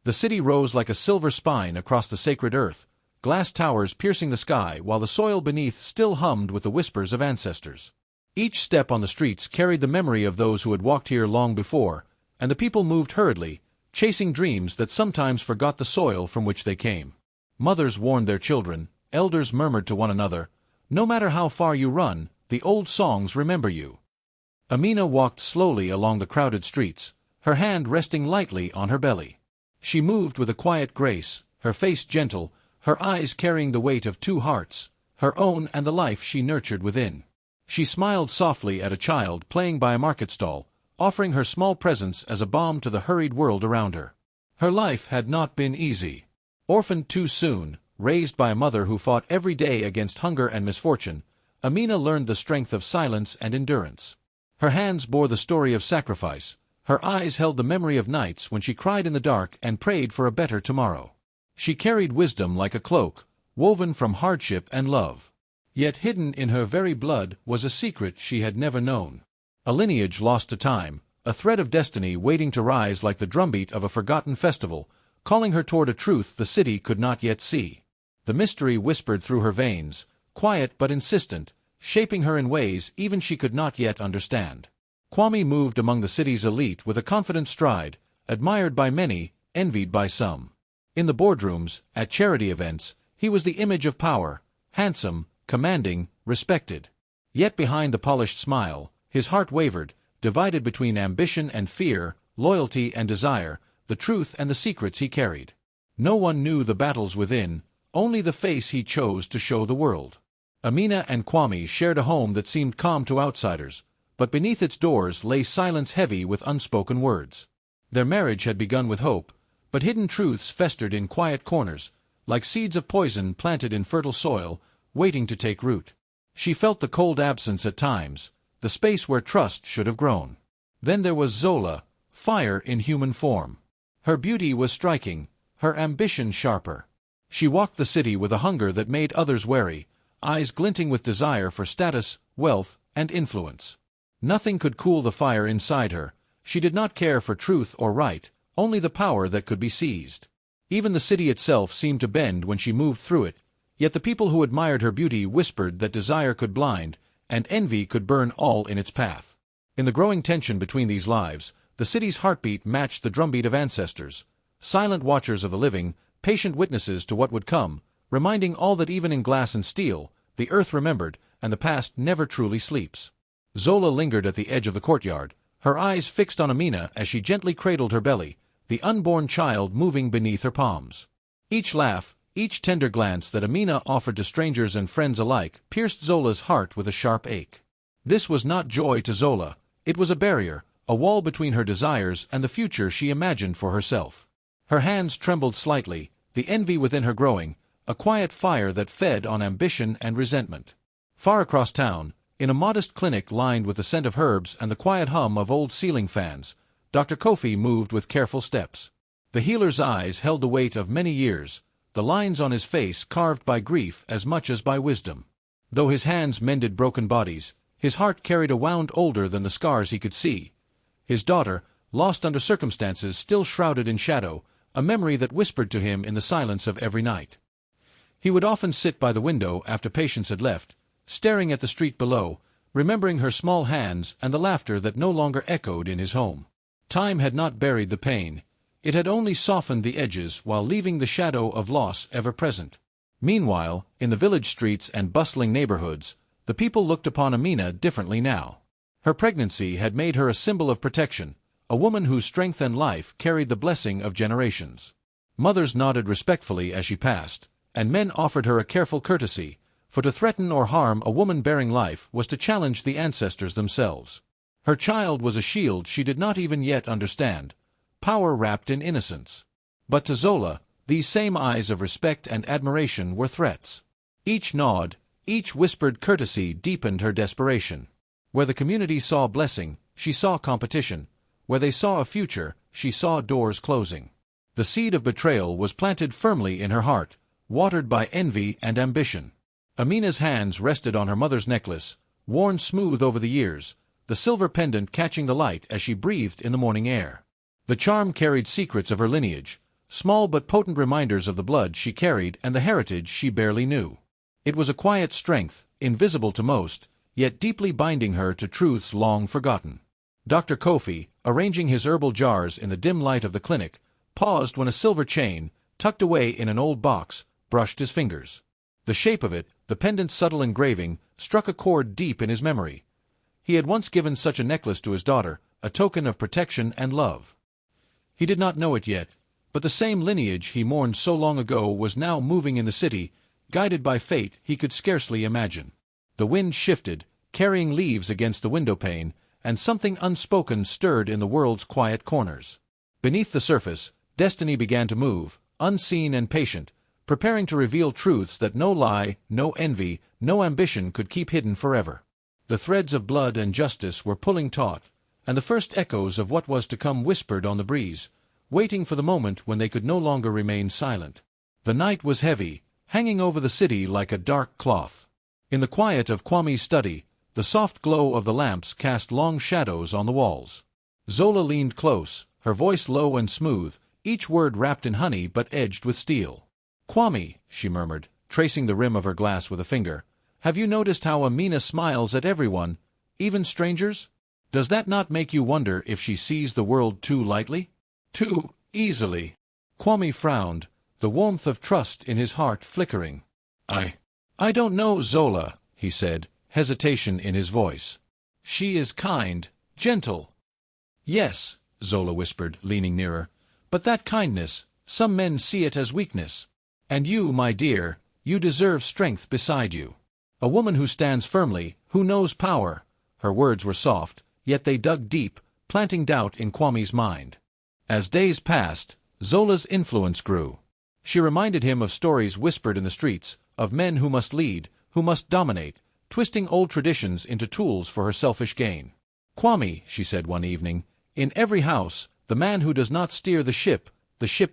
The city rose like a silver spine across the sacred earth, glass towers piercing the sky while the soil beneath still hummed with the whispers of ancestors. Each step on the streets carried the memory of those who had walked here long before, and the people moved hurriedly, chasing dreams that sometimes forgot the soil from which they came. Mothers warned their children, elders murmured to one another, "No matter how far you run, the old songs remember you." Amina walked slowly along the crowded streets, her hand resting lightly on her belly. She moved with a quiet grace, her face gentle, her eyes carrying the weight of two hearts, her own and the life she nurtured within. She smiled softly at a child playing by a market stall, offering her small presence as a balm to the hurried world around her. Her life had not been easy. Orphaned too soon, raised by a mother who fought every day against hunger and misfortune, Amina learned the strength of silence and endurance. Her hands bore the story of sacrifice, her eyes held the memory of nights when she cried in the dark and prayed for a better tomorrow. She carried wisdom like a cloak, woven from hardship and love. Yet hidden in her very blood was a secret she had never known. A lineage lost to time, a thread of destiny waiting to rise like the drumbeat of a forgotten festival, calling her toward a truth the city could not yet see. The mystery whispered through her veins, quiet but insistent, shaping her in ways even she could not yet understand. Kwame moved among the city's elite with a confident stride, admired by many, envied by some. In the boardrooms, at charity events, he was the image of power, handsome, commanding, respected. Yet behind the polished smile, his heart wavered, divided between ambition and fear, loyalty and desire, the truth and the secrets he carried. No one knew the battles within, only the face he chose to show the world. Amina and Kwame shared a home that seemed calm to outsiders, but beneath its doors lay silence heavy with unspoken words. Their marriage had begun with hope, but hidden truths festered in quiet corners, like seeds of poison planted in fertile soil, waiting to take root. She felt the cold absence at times, the space where trust should have grown. Then there was Zola, fire in human form. Her beauty was striking, her ambition sharper. She walked the city with a hunger that made others wary, eyes glinting with desire for status, wealth, and influence. Nothing could cool the fire inside her. She did not care for truth or right, only the power that could be seized. Even the city itself seemed to bend when she moved through it, yet the people who admired her beauty whispered that desire could blind, and envy could burn all in its path. In the growing tension between these lives, the city's heartbeat matched the drumbeat of ancestors, silent watchers of the living, patient witnesses to what would come, reminding all that even in glass and steel, the earth remembered, and the past never truly sleeps. Zola lingered at the edge of the courtyard, her eyes fixed on Amina as she gently cradled her belly, the unborn child moving beneath her palms. Each laugh, each tender glance that Amina offered to strangers and friends alike pierced Zola's heart with a sharp ache. This was not joy to Zola, it was a barrier, a wall between her desires and the future she imagined for herself. Her hands trembled slightly, the envy within her growing, a quiet fire that fed on ambition and resentment. Far across town, in a modest clinic lined with the scent of herbs and the quiet hum of old ceiling fans, Dr. Kofi moved with careful steps. The healer's eyes held the weight of many years, the lines on his face carved by grief as much as by wisdom. Though his hands mended broken bodies, his heart carried a wound older than the scars he could see. His daughter, lost under circumstances still shrouded in shadow, a memory that whispered to him in the silence of every night. He would often sit by the window after patients had left, staring at the street below, remembering her small hands and the laughter that no longer echoed in his home. Time had not buried the pain. It had only softened the edges while leaving the shadow of loss ever present. Meanwhile, in the village streets and bustling neighborhoods, the people looked upon Amina differently now. Her pregnancy had made her a symbol of protection, a woman whose strength and life carried the blessing of generations. Mothers nodded respectfully as she passed, and men offered her a careful courtesy, for to threaten or harm a woman bearing life was to challenge the ancestors themselves. Her child was a shield she did not even yet understand, power wrapped in innocence. But to Zola, these same eyes of respect and admiration were threats. Each nod, each whispered courtesy deepened her desperation. Where the community saw blessing, she saw competition. Where they saw a future, she saw doors closing. The seed of betrayal was planted firmly in her heart, watered by envy and ambition. Amina's hands rested on her mother's necklace, worn smooth over the years, the silver pendant catching the light as she breathed in the morning air. The charm carried secrets of her lineage, small but potent reminders of the blood she carried and the heritage she barely knew. It was a quiet strength, invisible to most, yet deeply binding her to truths long forgotten. Dr. Kofi, arranging his herbal jars in the dim light of the clinic, paused when a silver chain, tucked away in an old box, brushed his fingers. The shape of it, the pendant's subtle engraving, struck a chord deep in his memory. He had once given such a necklace to his daughter, a token of protection and love. He did not know it yet, but the same lineage he mourned so long ago was now moving in the city, guided by fate he could scarcely imagine. The wind shifted, carrying leaves against the windowpane, and something unspoken stirred in the world's quiet corners. Beneath the surface, destiny began to move, unseen and patient, preparing to reveal truths that no lie, no envy, no ambition could keep hidden forever. The threads of blood and justice were pulling taut, and the first echoes of what was to come whispered on the breeze, waiting for the moment when they could no longer remain silent. The night was heavy, hanging over the city like a dark cloth. In the quiet of Kwame's study, the soft glow of the lamps cast long shadows on the walls. Zola leaned close, her voice low and smooth, each word wrapped in honey but edged with steel. "Kwame," she murmured, tracing the rim of her glass with a finger, "have you noticed how Amina smiles at everyone, even strangers? Does that not make you wonder if she sees the world too lightly? Too easily?" Kwame frowned, the warmth of trust in his heart flickering. I don't know Zola," he said, hesitation in his voice. "She is kind, gentle." "Yes," Zola whispered, leaning nearer, "but that kindness, some men see it as weakness. And you, my dear, you deserve strength beside you. A woman who stands firmly, who knows power." Her words were soft, yet they dug deep, planting doubt in Kwame's mind. As days passed, Zola's influence grew. She reminded him of stories whispered in the streets, of men who must lead, who must dominate, twisting old traditions into tools for her selfish gain. "Kwame," she said one evening, "in every house, the man who does not steer the ship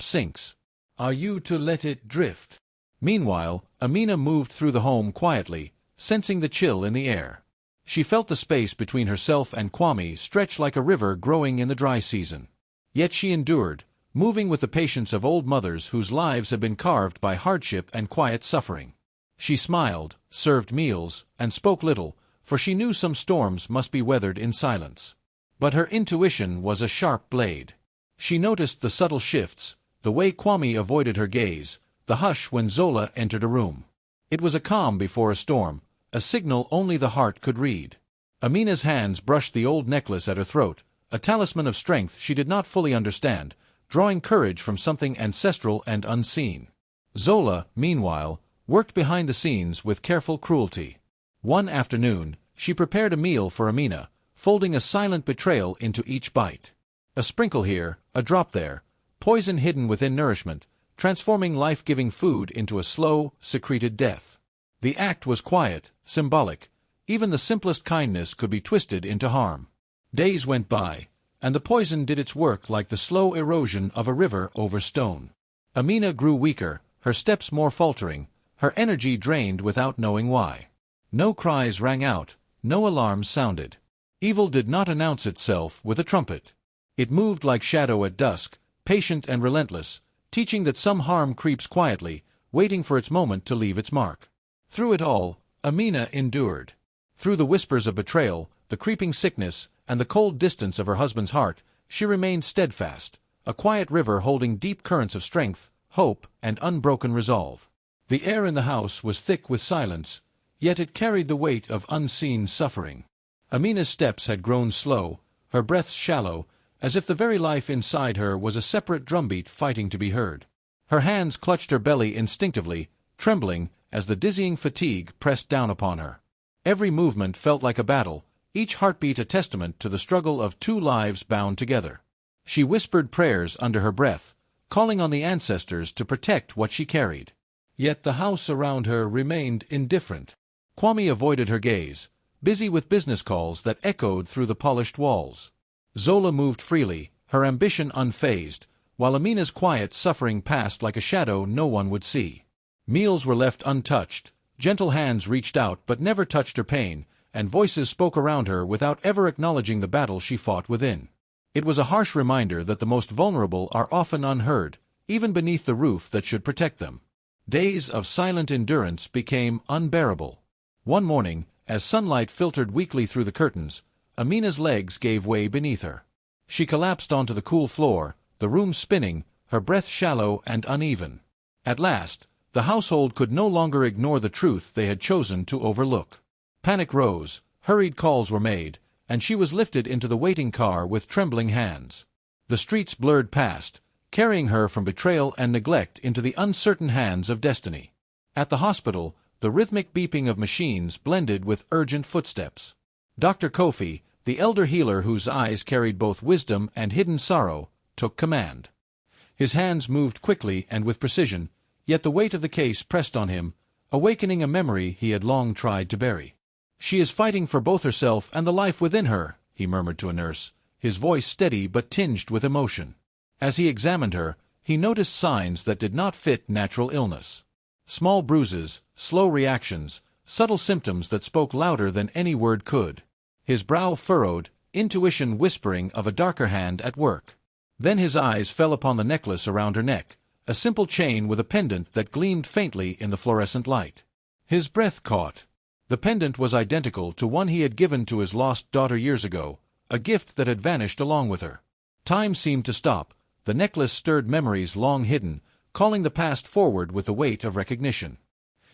sinks. Are you to let it drift?" Meanwhile, Amina moved through the home quietly, sensing the chill in the air. She felt the space between herself and Kwame stretch like a river growing in the dry season. Yet she endured, moving with the patience of old mothers whose lives had been carved by hardship and quiet suffering. She smiled, served meals, and spoke little, for she knew some storms must be weathered in silence. But her intuition was a sharp blade. She noticed the subtle shifts, the way Kwame avoided her gaze, the hush when Zola entered a room. It was a calm before a storm, a signal only the heart could read. Amina's hands brushed the old necklace at her throat, a talisman of strength she did not fully understand, drawing courage from something ancestral and unseen. Zola, meanwhile, worked behind the scenes with careful cruelty. One afternoon, she prepared a meal for Amina, folding a silent betrayal into each bite. A sprinkle here, a drop there, poison hidden within nourishment, transforming life-giving food into a slow, secreted death. The act was quiet, symbolic. Even the simplest kindness could be twisted into harm. Days went by, and the poison did its work like the slow erosion of a river over stone. Amina grew weaker, her steps more faltering, her energy drained without knowing why. No cries rang out, no alarms sounded. Evil did not announce itself with a trumpet. It moved like shadow at dusk, patient and relentless, teaching that some harm creeps quietly, waiting for its moment to leave its mark. Through it all, Amina endured. Through the whispers of betrayal, the creeping sickness, and the cold distance of her husband's heart, she remained steadfast, a quiet river holding deep currents of strength, hope, and unbroken resolve. The air in the house was thick with silence, yet it carried the weight of unseen suffering. Amina's steps had grown slow, her breaths shallow, as if the very life inside her was a separate drumbeat fighting to be heard. Her hands clutched her belly instinctively, trembling as the dizzying fatigue pressed down upon her. Every movement felt like a battle, each heartbeat a testament to the struggle of two lives bound together. She whispered prayers under her breath, calling on the ancestors to protect what she carried. Yet the house around her remained indifferent. Kwame avoided her gaze, busy with business calls that echoed through the polished walls. Zola moved freely, her ambition unfazed, while Amina's quiet suffering passed like a shadow no one would see. Meals were left untouched, gentle hands reached out but never touched her pain, and voices spoke around her without ever acknowledging the battle she fought within. It was a harsh reminder that the most vulnerable are often unheard, even beneath the roof that should protect them. Days of silent endurance became unbearable. One morning, as sunlight filtered weakly through the curtains, Amina's legs gave way beneath her. She collapsed onto the cool floor, the room spinning, her breath shallow and uneven. At last, the household could no longer ignore the truth they had chosen to overlook. Panic rose, hurried calls were made, and she was lifted into the waiting car with trembling hands. The streets blurred past, carrying her from betrayal and neglect into the uncertain hands of destiny. At the hospital, the rhythmic beeping of machines blended with urgent footsteps. Dr. Kofi, the elder healer whose eyes carried both wisdom and hidden sorrow, took command. His hands moved quickly and with precision, yet the weight of the case pressed on him, awakening a memory he had long tried to bury. "She is fighting for both herself and the life within her," he murmured to a nurse, his voice steady but tinged with emotion. As he examined her, he noticed signs that did not fit natural illness. Small bruises, slow reactions, subtle symptoms that spoke louder than any word could. His brow furrowed, intuition whispering of a darker hand at work. Then his eyes fell upon the necklace around her neck, a simple chain with a pendant that gleamed faintly in the fluorescent light. His breath caught. The pendant was identical to one he had given to his lost daughter years ago, a gift that had vanished along with her. Time seemed to stop. The necklace stirred memories long hidden, calling the past forward with the weight of recognition.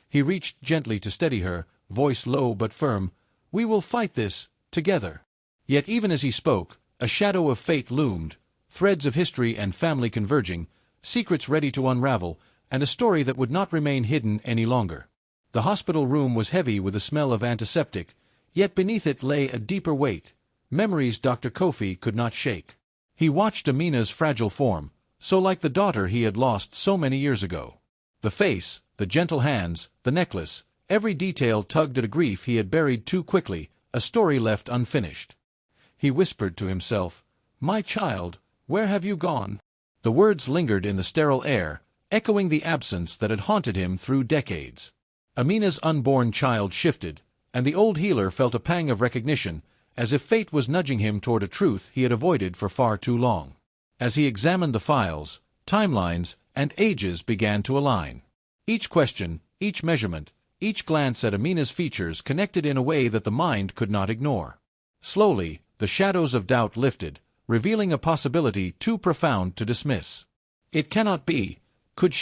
He reached gently to steady her, voice low but firm, "We will fight this, together." Yet even as he spoke, a shadow of fate loomed, threads of history and family converging, secrets ready to unravel, and a story that would not remain hidden any longer. The hospital room was heavy with the smell of antiseptic, yet beneath it lay a deeper weight, memories Dr. Kofi could not shake. He watched Amina's fragile form, so like the daughter he had lost so many years ago. The face, the gentle hands, the necklace, every detail tugged at a grief he had buried too quickly, a story left unfinished. He whispered to himself, "My child, where have you gone?" The words lingered in the sterile air, echoing the absence that had haunted him through decades. Amina's unborn child shifted, and the old healer felt a pang of recognition, as if fate was nudging him toward a truth he had avoided for far too long. As he examined the files, timelines, and ages began to align. Each question, each measurement, each glance at Amina's features connected in a way that the mind could not ignore. Slowly, the shadows of doubt lifted, revealing a possibility too profound to dismiss. "It cannot be. Could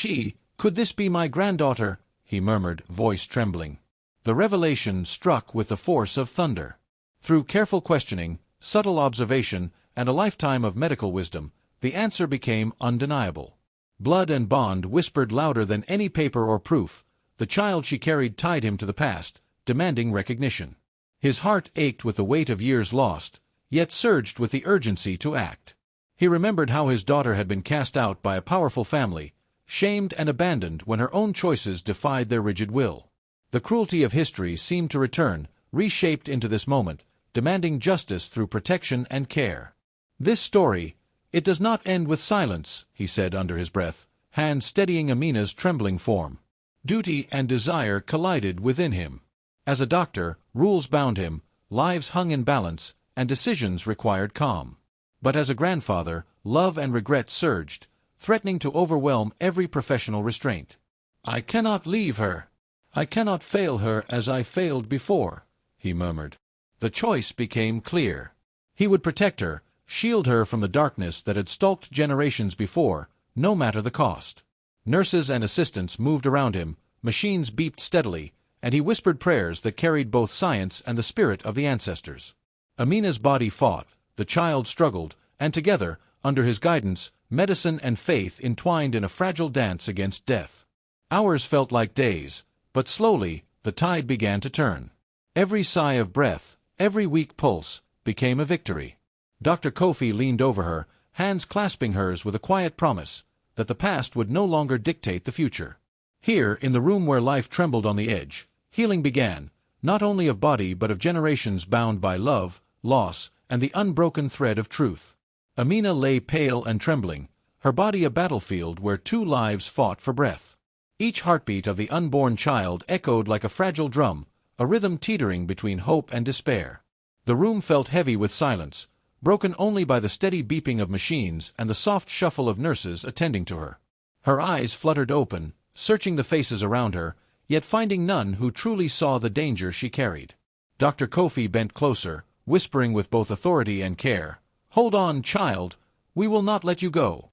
this be my granddaughter?" he murmured, voice trembling. The revelation struck with the force of thunder. Through careful questioning, subtle observation, and a lifetime of medical wisdom, the answer became undeniable. Blood and bond whispered louder than any paper or proof. The child she carried tied him to the past, demanding recognition. His heart ached with the weight of years lost, yet surged with the urgency to act. He remembered how his daughter had been cast out by a powerful family, shamed and abandoned when her own choices defied their rigid will. The cruelty of history seemed to return, reshaped into this moment, demanding justice through protection and care. "This story, it does not end with silence," he said under his breath, hand steadying Amina's trembling form. Duty and desire collided within him. As a doctor, rules bound him, lives hung in balance, and decisions required calm. But as a grandfather, love and regret surged, threatening to overwhelm every professional restraint. "I cannot leave her. I cannot fail her as I failed before," he murmured. The choice became clear. He would protect her, shield her from the darkness that had stalked generations before, no matter the cost. Nurses and assistants moved around him, machines beeped steadily, and he whispered prayers that carried both science and the spirit of the ancestors. Amina's body fought, the child struggled, and together, under his guidance, medicine and faith entwined in a fragile dance against death. Hours felt like days, but slowly, the tide began to turn. Every sigh of breath, every weak pulse, became a victory. Dr. Kofi leaned over her, hands clasping hers with a quiet promise that the past would no longer dictate the future. Here, in the room where life trembled on the edge, healing began, not only of body but of generations bound by love, loss, and the unbroken thread of truth. Amina lay pale and trembling, her body a battlefield where two lives fought for breath. Each heartbeat of the unborn child echoed like a fragile drum, a rhythm teetering between hope and despair. The room felt heavy with silence, broken only by the steady beeping of machines and the soft shuffle of nurses attending to her. Her eyes fluttered open, searching the faces around her, yet finding none who truly saw the danger she carried. Dr. Kofi bent closer, whispering with both authority and care, "Hold on, child, we will not let you go."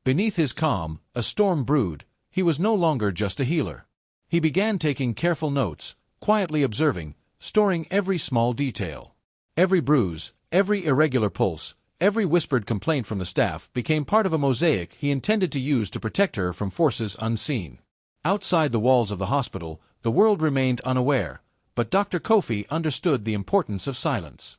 Beneath his calm, a storm brewed. He was no longer just a healer. He began taking careful notes, quietly observing, storing every small detail. Every bruise, every irregular pulse, every whispered complaint from the staff became part of a mosaic he intended to use to protect her from forces unseen. Outside the walls of the hospital, the world remained unaware, but Dr. Kofi understood the importance of silence.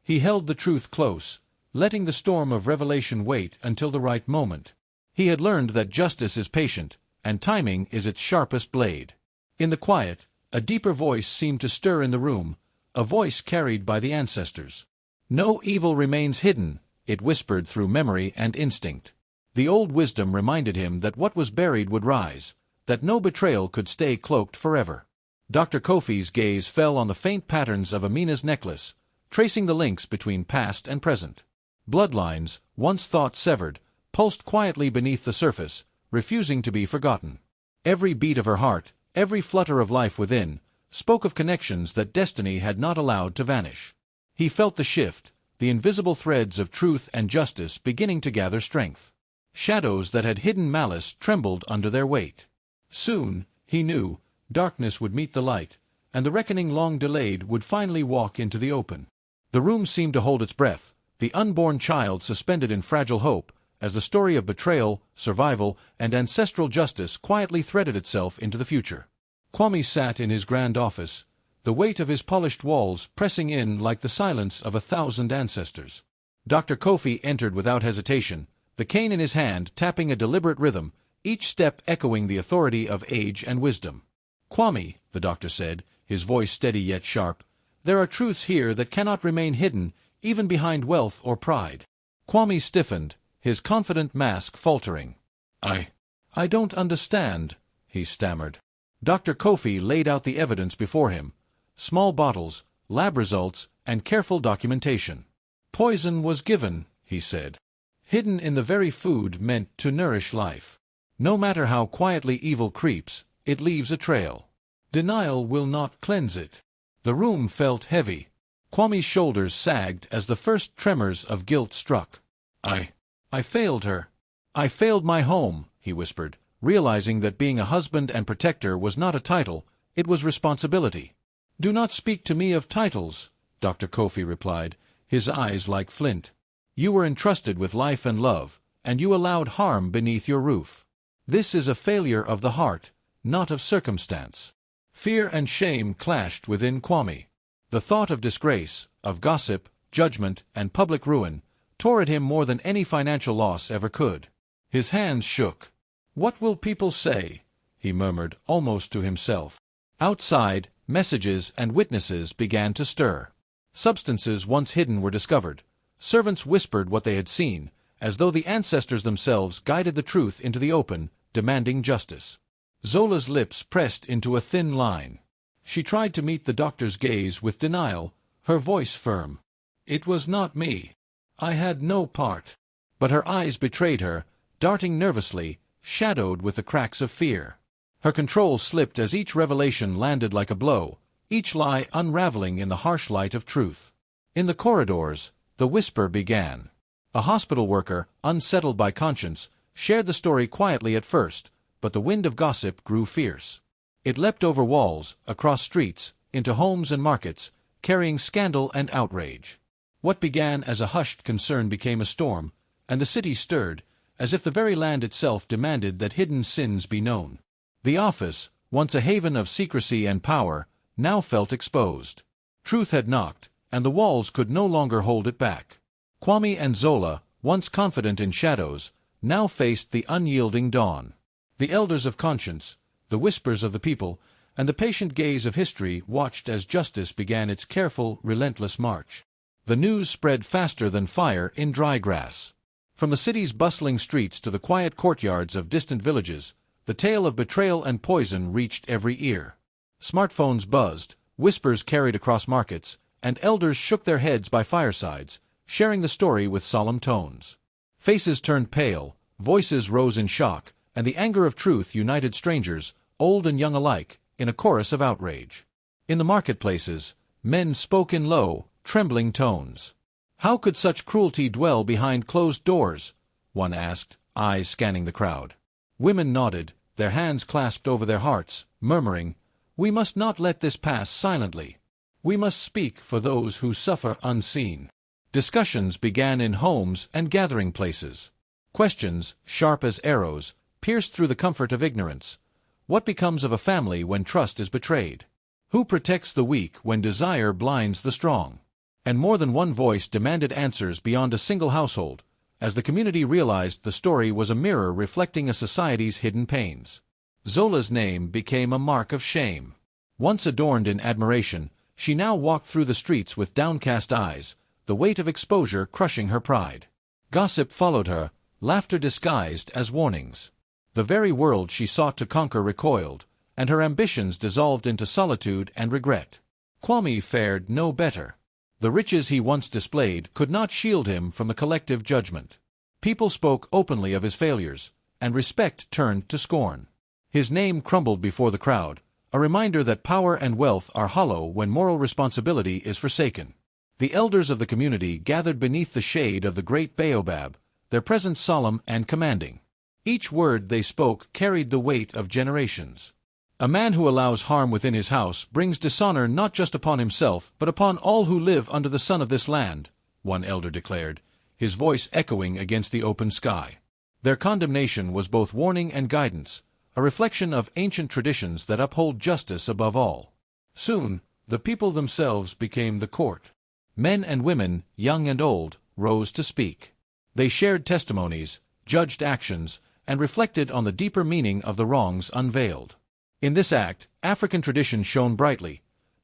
He held the truth close, letting the storm of revelation wait until the right moment. He had learned that justice is patient, and timing is its sharpest blade. In the quiet, a deeper voice seemed to stir in the room, a voice carried by the ancestors. "No evil remains hidden," it whispered through memory and instinct. The old wisdom reminded him that what was buried would rise, that no betrayal could stay cloaked forever. Dr. Kofi's gaze fell on the faint patterns of Amina's necklace, tracing the links between past and present. Bloodlines, once thought severed, pulsed quietly beneath the surface, refusing to be forgotten. Every beat of her heart, every flutter of life within, spoke of connections that destiny had not allowed to vanish. He felt the shift, the invisible threads of truth and justice beginning to gather strength. Shadows that had hidden malice trembled under their weight. Soon, he knew, darkness would meet the light, and the reckoning long delayed would finally walk into the open. The room seemed to hold its breath, the unborn child suspended in fragile hope, as the story of betrayal, survival, and ancestral justice quietly threaded itself into the future. Kwame sat in his grand office, the weight of his polished walls pressing in like the silence of 1,000 ancestors. Dr. Kofi entered without hesitation, the cane in his hand tapping a deliberate rhythm, each step echoing the authority of age and wisdom. "Kwame," the doctor said, his voice steady yet sharp, "there are truths here that cannot remain hidden, even behind wealth or pride." Kwame stiffened, his confident mask faltering. I don't understand," he stammered. Dr. Kofi laid out the evidence before him. Small bottles, lab results, and careful documentation. "Poison was given," he said. "Hidden in the very food meant to nourish life. No matter how quietly evil creeps, it leaves a trail. Denial will not cleanse it." The room felt heavy. Kwame's shoulders sagged as the first tremors of guilt struck. I failed her. I failed my home," he whispered, realizing that being a husband and protector was not a title, it was responsibility. "Do not speak to me of titles," Dr. Kofi replied, his eyes like flint. "You were entrusted with life and love, and you allowed harm beneath your roof. This is a failure of the heart, not of circumstance." Fear and shame clashed within Kwame. The thought of disgrace, of gossip, judgment, and public ruin tore at him more than any financial loss ever could. His hands shook. "What will people say?" he murmured, almost to himself. Outside, messages and witnesses began to stir. Substances once hidden were discovered. Servants whispered what they had seen, as though the ancestors themselves guided the truth into the open, demanding justice. Zola's lips pressed into a thin line. She tried to meet the doctor's gaze with denial, her voice firm. "It was not me. I had no part." But her eyes betrayed her, darting nervously, shadowed with the cracks of fear. Her control slipped as each revelation landed like a blow, each lie unraveling in the harsh light of truth. In the corridors, the whisper began. A hospital worker, unsettled by conscience, shared the story quietly at first, but the wind of gossip grew fierce. It leapt over walls, across streets, into homes and markets, carrying scandal and outrage. What began as a hushed concern became a storm, and the city stirred, as if the very land itself demanded that hidden sins be known. The office, once a haven of secrecy and power, now felt exposed. Truth had knocked, and the walls could no longer hold it back. Kwame and Zola, once confident in shadows, now faced the unyielding dawn. The elders of conscience, the whispers of the people, and the patient gaze of history watched as justice began its careful, relentless march. The news spread faster than fire in dry grass. From the city's bustling streets to the quiet courtyards of distant villages, the tale of betrayal and poison reached every ear. Smartphones buzzed, whispers carried across markets, and elders shook their heads by firesides, sharing the story with solemn tones. Faces turned pale, voices rose in shock, and the anger of truth united strangers, old and young alike, in a chorus of outrage. In the marketplaces, men spoke in low, trembling tones. How could such cruelty dwell behind closed doors? One asked, eyes scanning the crowd. Women nodded, their hands clasped over their hearts, murmuring, "We must not let this pass silently. We must speak for those who suffer unseen." Discussions began in homes and gathering places. Questions, sharp as arrows, pierced through the comfort of ignorance. What becomes of a family when trust is betrayed? Who protects the weak when desire blinds the strong? And more than one voice demanded answers beyond a single household, as the community realized the story was a mirror reflecting a society's hidden pains. Zola's name became a mark of shame. Once adorned in admiration, she now walked through the streets with downcast eyes, the weight of exposure crushing her pride. Gossip followed her, laughter disguised as warnings. The very world she sought to conquer recoiled, and her ambitions dissolved into solitude and regret. Kwame fared no better. The riches he once displayed could not shield him from the collective judgment. People spoke openly of his failures, and respect turned to scorn. His name crumbled before the crowd, a reminder that power and wealth are hollow when moral responsibility is forsaken. The elders of the community gathered beneath the shade of the great baobab, their presence solemn and commanding. Each word they spoke carried the weight of generations. A man who allows harm within his house brings dishonor not just upon himself, but upon all who live under the sun of this land, one elder declared, his voice echoing against the open sky. Their condemnation was both warning and guidance, a reflection of ancient traditions that uphold justice above all. Soon, the people themselves became the court. Men and women, young and old, rose to speak. They shared testimonies, judged actions, and reflected on the deeper meaning of the wrongs unveiled. In this act, African tradition shone brightly.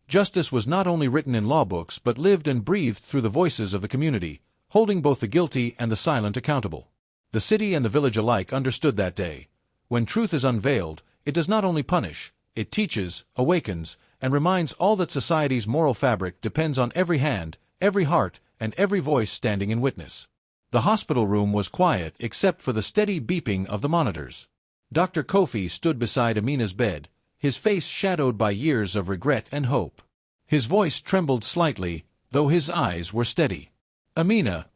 Justice was not only written in law books but lived and breathed through the voices of the community, holding both the guilty and the silent accountable. The city and the village alike understood that day. When truth is unveiled, it does not only punish, it teaches, awakens, and reminds all that society's moral fabric depends on every hand, every heart, and every voice standing in witness. The hospital room was quiet except for the steady beeping of the monitors. Dr. Kofi stood beside Amina's bed, his face shadowed by years of regret and hope. His voice trembled slightly, though his eyes were steady. "Amina,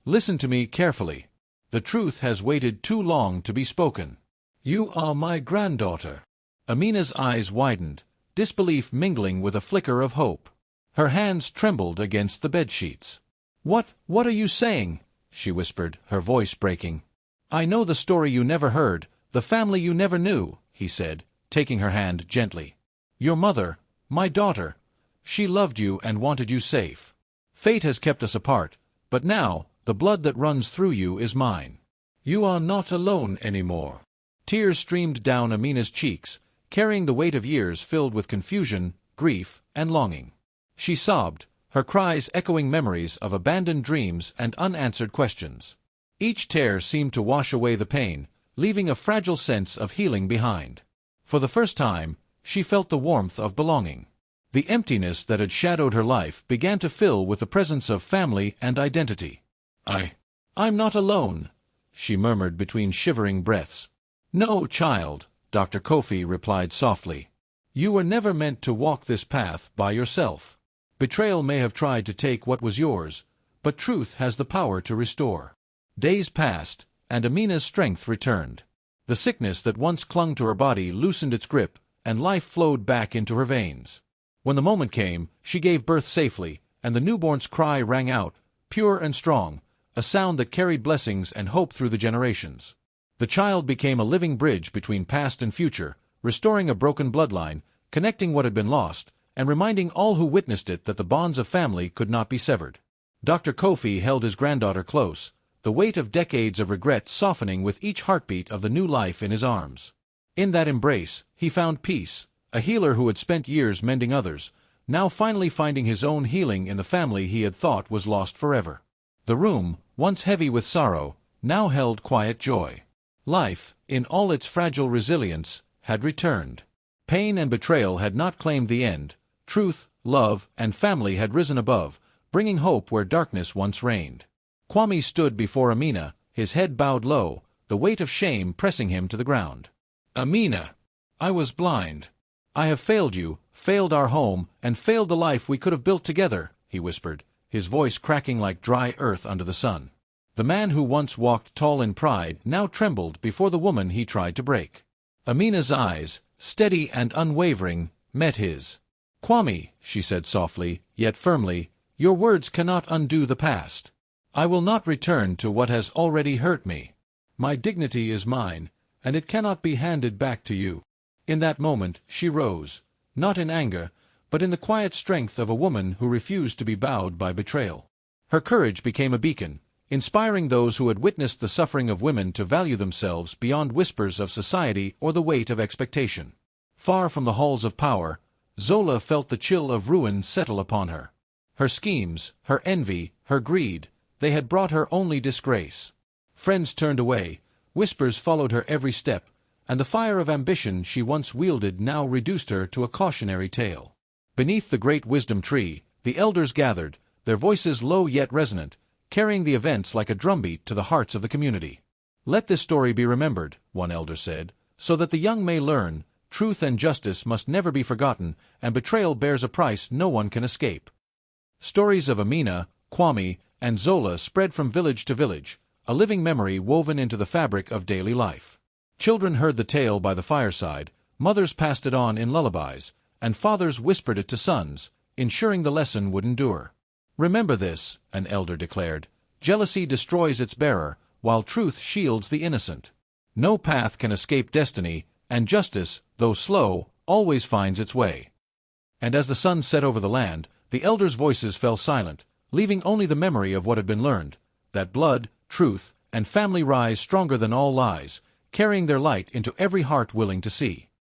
listen to me carefully. The truth has waited too long to be spoken. You are my granddaughter." Amina's eyes widened, disbelief mingling with a flicker of hope. Her hands trembled against the bedsheets. What are you saying?" she whispered, her voice breaking. "I know the story you never heard, the family you never knew," he said, taking her hand gently. "Your mother, my daughter, she loved you and wanted you safe. Fate has kept us apart, but now, the blood that runs through you is mine. You are not alone anymore." Tears streamed down Amina's cheeks, carrying the weight of years filled with confusion, grief, and longing. She sobbed, her cries echoing memories of abandoned dreams and unanswered questions. Each tear seemed to wash away the pain, leaving a fragile sense of healing behind. For the first time, she felt the warmth of belonging. The emptiness that had shadowed her life began to fill with the presence of family and identity. I'm not alone," she murmured between shivering breaths. "No, child," Dr. Kofi replied softly. "You were never meant to walk this path by yourself. Betrayal may have tried to take what was yours, but truth has the power to restore." Days passed, and Amina's strength returned. The sickness that once clung to her body loosened its grip, and life flowed back into her veins. When the moment came, she gave birth safely, and the newborn's cry rang out, pure and strong, a sound that carried blessings and hope through the generations. The child became a living bridge between past and future, restoring a broken bloodline, connecting what had been lost, and reminding all who witnessed it that the bonds of family could not be severed. Dr. Kofi held his granddaughter close, the weight of decades of regret softening with each heartbeat of the new life in his arms. In that embrace, he found peace, a healer who had spent years mending others, now finally finding his own healing in the family he had thought was lost forever. The room, once heavy with sorrow, now held quiet joy. Life, in all its fragile resilience, had returned. Pain and betrayal had not claimed the end. Truth, love, and family had risen above, bringing hope where darkness once reigned. Kwame stood before Amina, his head bowed low, the weight of shame pressing him to the ground. "Amina! I was blind. I have failed you, failed our home, and failed the life we could have built together," he whispered, his voice cracking like dry earth under the sun. The man who once walked tall in pride now trembled before the woman he tried to break. Amina's eyes, steady and unwavering, met his. "Kwame," she said softly, yet firmly, "your words cannot undo the past. I will not return to what has already hurt me. My dignity is mine, and it cannot be handed back to you." In that moment she rose, not in anger, but in the quiet strength of a woman who refused to be bowed by betrayal. Her courage became a beacon, inspiring those who had witnessed the suffering of women to value themselves beyond whispers of society or the weight of expectation. Far from the halls of power, Zola felt the chill of ruin settle upon her. Her schemes, her envy, her greed, they had brought her only disgrace. Friends turned away, whispers followed her every step, and the fire of ambition she once wielded now reduced her to a cautionary tale. Beneath the great wisdom tree, the elders gathered, their voices low yet resonant, carrying the events like a drumbeat to the hearts of the community. "Let this story be remembered," one elder said, "so that the young may learn, truth and justice must never be forgotten, and betrayal bears a price no one can escape." Stories of Amina, Kwame, and Zola spread from village to village, a living memory woven into the fabric of daily life. Children heard the tale by the fireside, mothers passed it on in lullabies, and fathers whispered it to sons, ensuring the lesson would endure. "Remember this," an elder declared. "Jealousy destroys its bearer, while truth shields the innocent. No path can escape destiny, and justice, though slow, always finds its way." And as the sun set over the land, the elders' voices fell silent, leaving only the memory of what had been learned, that blood, truth, and family rise stronger than all lies, carrying their light into every heart willing to see.